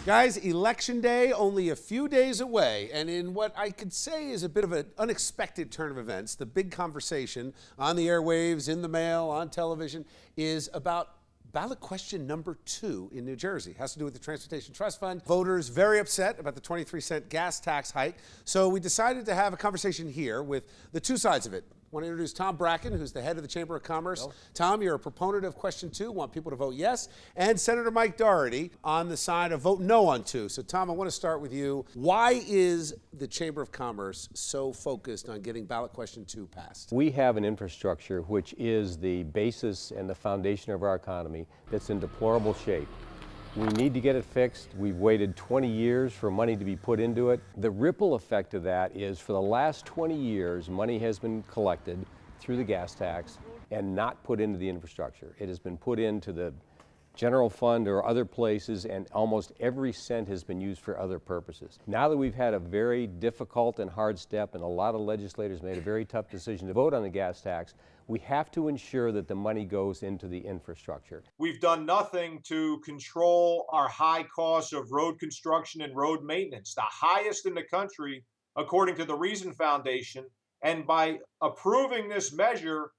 Guys, Election Day only a few days away, and in what I could say is a bit of an unexpected turn of events, the big conversation on the airwaves, in the mail, on television, is about ballot question number 2 in New Jersey. It has to do with the Transportation Trust Fund. Voters very upset about the 23-cent gas tax hike, so we decided to have a conversation here with the two sides of it. I want to introduce Tom Bracken, who's the head of the Chamber of Commerce. Hello. Tom, you're a proponent of question 2, want people to vote yes, and Senator Mike Doherty on the side of vote no on 2. So Tom, I want to start with you. Why is the Chamber of Commerce so focused on getting ballot question 2 passed? We have an infrastructure which is the basis and the foundation of our economy that's in deplorable shape. We need to get it fixed. We've waited 20 years for money to be put into it. The ripple effect of that is for the last 20 years, money has been collected through the gas tax and not put into the infrastructure. It has been put into the general fund or other places, and almost every cent has been used for other purposes. Now that we've had a very difficult and hard step, and a lot of legislators made a very tough decision to vote on the gas tax, we have to ensure that the money goes into the infrastructure. We've done nothing to control our high costs of road construction and road maintenance, the highest in the country, according to the Reason Foundation. And by approving this measure,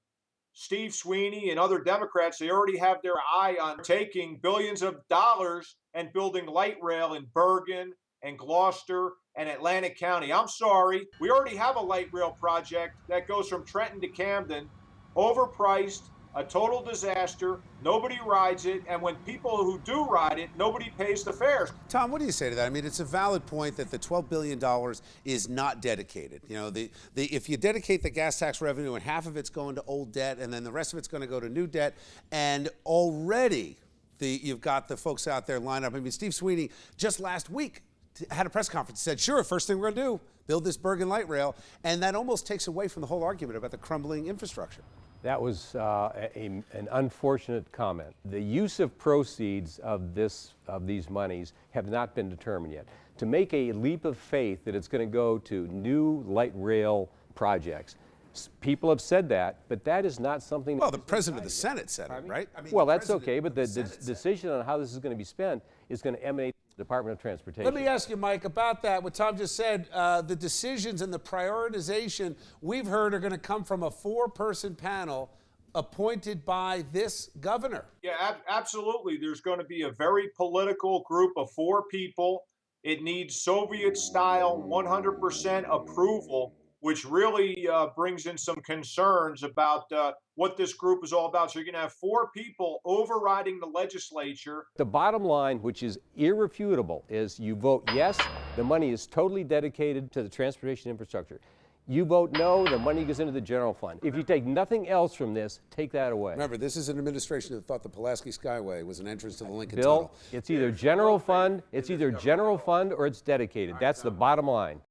Steve Sweeney and other Democrats, they already have their eye on taking billions of dollars and building light rail in Bergen and Gloucester and Atlantic County. I'm sorry, we already have a light rail project that goes from Trenton to Camden, overpriced, a total disaster, nobody rides it, and when people who do ride it, nobody pays the fares. Tom, what do you say to that? I mean, it's a valid point that the $12 billion is not dedicated. You know, if you dedicate the gas tax revenue and half of it's going to old debt and then the rest of it's going to go to new debt, and already you've got the folks out there lined up. I mean, Steve Sweeney just last week had a press conference, said, sure, first thing we're going to do, build this Bergen light rail, and that almost takes away from the whole argument about the crumbling infrastructure. That was an unfortunate comment. The use of proceeds of these monies have not been determined yet. To make a leap of faith that it's going to go to new light rail projects, people have said that, but that is not something. Well, the president of the Senate said it, right? I mean, well, that's okay, but the decision on how this is going to be spent is going to emanate from the Department of Transportation. Let me ask you, Mike, about that. What Tom just said, the decisions and the prioritization we've heard are going to come from a 4-person panel appointed by this governor. Yeah, absolutely. There's going to be a very political group of 4 people. It needs Soviet-style 100% approval, which really brings in some concerns about what this group is all about. So you're going to have 4 people overriding the legislature. The bottom line, which is irrefutable, is you vote yes, the money is totally dedicated to the transportation infrastructure. You vote no, the money goes into the general fund. If you take nothing else from this, take that away. Remember, this is an administration that thought the Pulaski Skyway was an entrance to the Lincoln Bill, Tunnel. it's either general fund or it's dedicated. That's the bottom line.